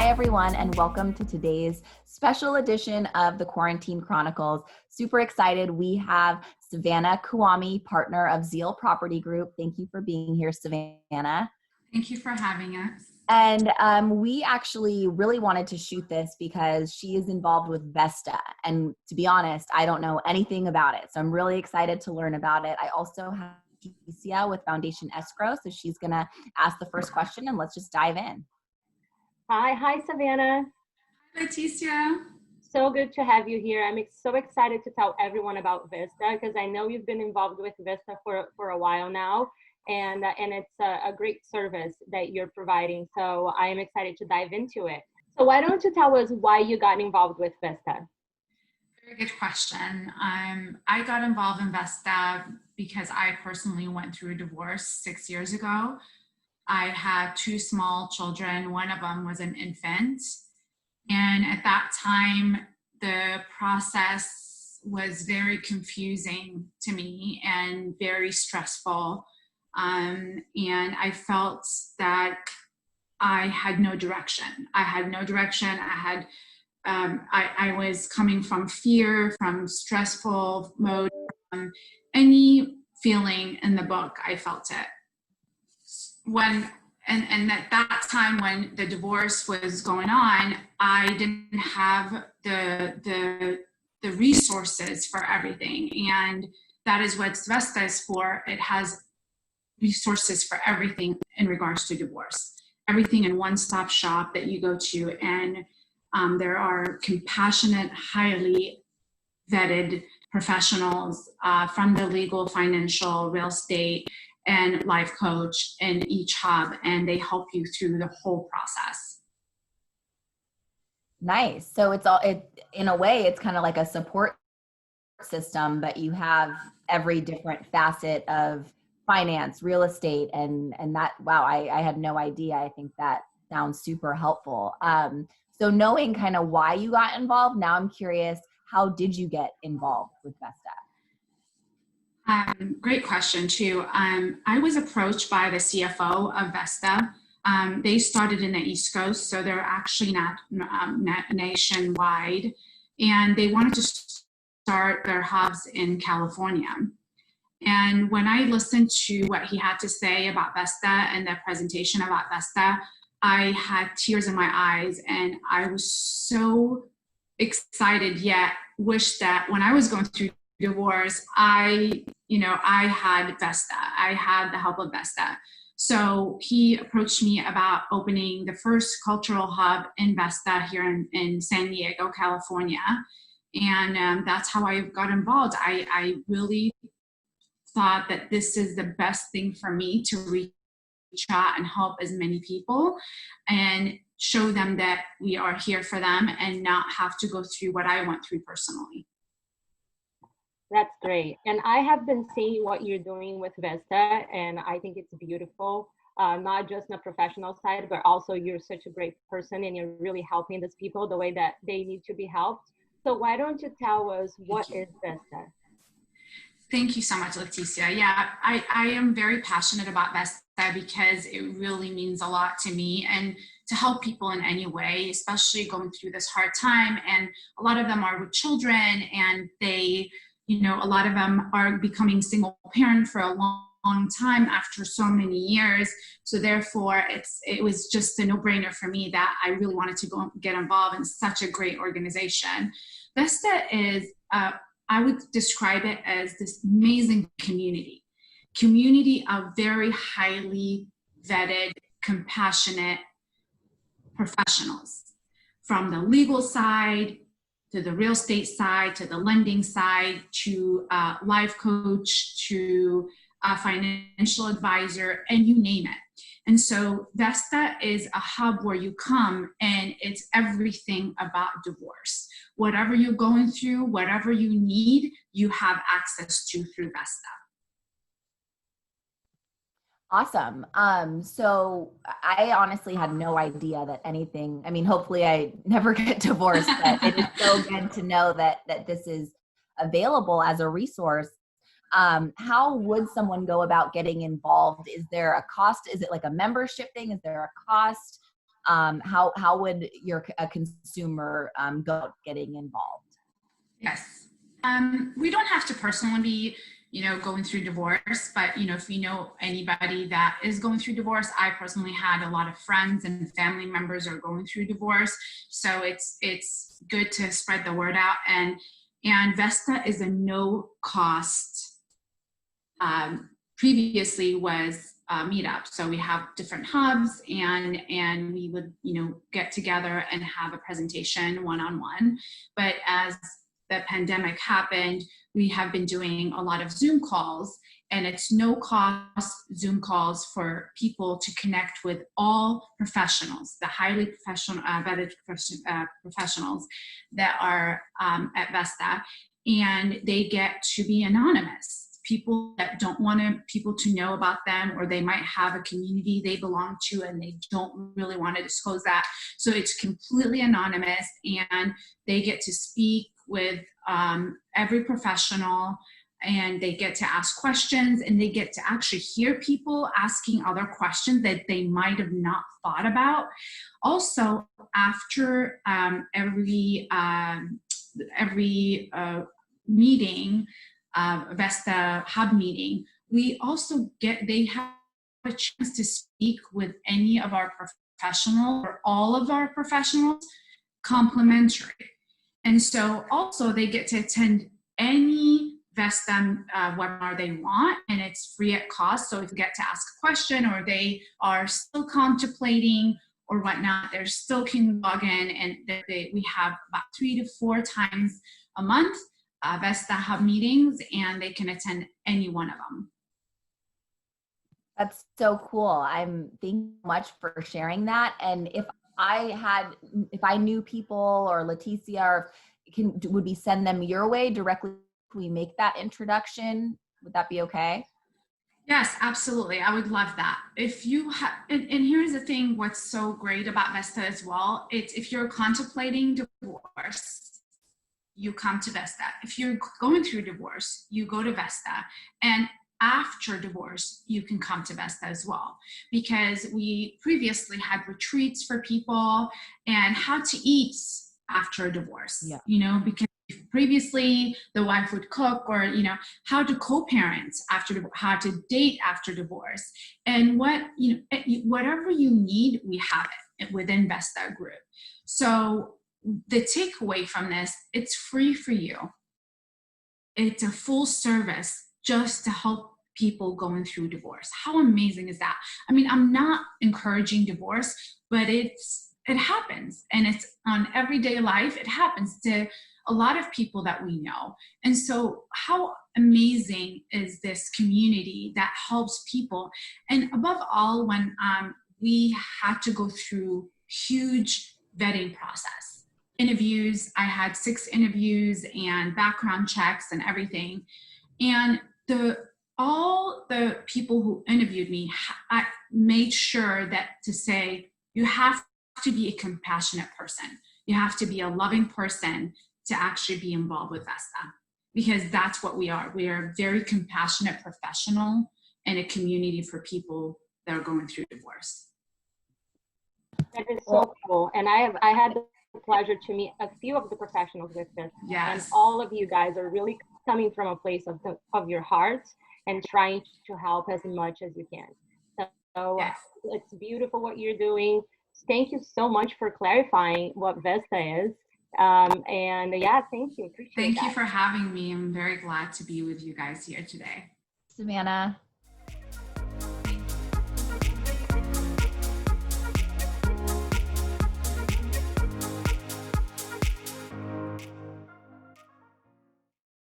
everyone, and welcome to today's special edition of the Quarantine Chronicles. Super excited. We have Savanna Kuhami, partner of Zeal Property Group. Thank you for being here, Savanna. Thank you for having us. And we actually really wanted to shoot this because she is involved with Vesta. And to be honest, I don't know anything about it. So I'm really excited to learn about it. I also have Leticia with Foundation Escrow. So she's going to ask the first question and let's just dive in. Hi, Savanna. Hi, Leticia. So good to have you here. I'm so excited to tell everyone about Vesta because I know you've been involved with Vesta for a while now, and it's a great service that you're providing. So I am excited to dive into it. So why don't you tell us why you got involved with Vesta? Very good question. I got involved in Vesta because I personally went through a divorce 6 years ago. I had 2 small children. One of them was an infant. And at that time, the process was very confusing to me and very stressful. And I felt that I had no direction. I was coming from fear, from stressful mode, from any feeling in the book, I felt it. At that time when the divorce was going on, I didn't have the resources for everything. And that is what Vesta is for. It has resources for everything in regards to divorce. Everything in one-stop shop that you go to. And there are compassionate, highly vetted professionals from the legal, financial, real estate, and life coach in each hub, and they help you through the whole process. Nice. So in a way, it's kind of like a support system, but you have every different facet of finance, real estate, and that, wow, I had no idea. I think that sounds super helpful. So knowing kind of why you got involved, now I'm curious, how did you get involved with Vesta? Great question too. I was approached by the CFO of Vesta. They started in the East Coast, so they're actually not nationwide, and they wanted to start their hubs in California. And when I listened to what he had to say about Vesta and the presentation about Vesta, I had tears in my eyes, and I was so excited, yet wish that when I was going through divorce, I had Vesta. I had the help of Vesta. So he approached me about opening the first cultural hub in Vesta here in San Diego, California. And that's how I got involved. I really thought that this is the best thing for me to reach out and help as many people and show them that we are here for them and not have to go through what I went through personally. That's great. And I have been seeing what you're doing with Vesta, and I think it's beautiful, not just on the professional side, but also you're such a great person and you're really helping these people the way that they need to be helped. So why don't you tell us what is Vesta? Thank you so much, Leticia. Yeah, I am very passionate about Vesta because it really means a lot to me and to help people in any way, especially going through this hard time. And a lot of them are with children, and they, a lot of them are becoming single parent for a long time after so many years. So therefore, it was just a no-brainer for me that I really wanted to go get involved in such a great organization. Vesta is, I would describe it as this amazing community of very highly vetted, compassionate professionals, from the legal side to the real estate side, to the lending side, to life coach, to a financial advisor, and you name it. And so Vesta is a hub where you come and it's everything about divorce. Whatever you're going through, whatever you need, you have access to through Vesta. Awesome. So I honestly had no idea that anything, hopefully I never get divorced, but it is so good to know that this is available as a resource. How would someone go about getting involved? Is there a cost? Is it like a membership thing? Is there a cost? how would a consumer go about getting involved? Yes. We don't have to personally be, going through divorce, but, if you know anybody that is going through divorce, I personally had a lot of friends and family members are going through divorce. So it's good to spread the word out. And Vesta is a no cost, previously was a meetup. So we have different hubs and we would, get together and have a presentation one-on-one. But as the pandemic happened, we have been doing a lot of Zoom calls, and it's no cost Zoom calls for people to connect with all professionals, the highly professional, vetted professionals that are at Vesta, and they get to be anonymous. People that don't want people to know about them, or they might have a community they belong to and they don't really want to disclose that. So it's completely anonymous, and they get to speak with every professional, and they get to ask questions, and they get to actually hear people asking other questions that they might have not thought about. Also, after every meeting, Vesta hub meeting, they have a chance to speak with any of our professionals or all of our professionals complimentary. And so also they get to attend any Vesta webinar they want, and it's free at cost. So if you get to ask a question, or they are still contemplating or whatnot, they still can log in, and we have about 3 to 4 times a month Vesta hub meetings, and they can attend any one of them. That's so cool. Thank you so much for sharing that. And if I knew people, or Leticia, or would we send them your way directly? Can we make that introduction? Would that be okay? Yes, absolutely. I would love that. If you have, and here's the thing, what's so great about Vesta as well, it's if you're contemplating divorce, you come to Vesta. If you're going through divorce, you go to Vesta. And after divorce, you can come to Vesta as well, because we previously had retreats for people and how to eat after a divorce, because previously the wife would cook, or, how to co-parent after, how to date after divorce, and whatever you need, we have it within Vesta group. So the takeaway from this, it's free for you. It's a full service just to help people going through divorce. How amazing is that? I mean, I'm not encouraging divorce, but it happens, and it's on everyday life. It happens to a lot of people that we know. And so how amazing is this community that helps people? And above all, when we had to go through huge vetting process, interviews, I had 6 interviews and background checks and everything. And all the people who interviewed me, I made sure that to say, you have to be a compassionate person. You have to be a loving person to actually be involved with Vesta, because that's what we are. We are a very compassionate professional and a community for people that are going through divorce. That is so cool. And I had the pleasure to meet a few of the professionals with this. Yes. And all of you guys are really coming from a place of your hearts and trying to help as much as you can. So yes. It's beautiful what you're doing. Thank you so much for clarifying what Vesta is. And yeah, thank you. Appreciate Thank that. you for having me. I'm very glad to be with you guys here today. Savanna.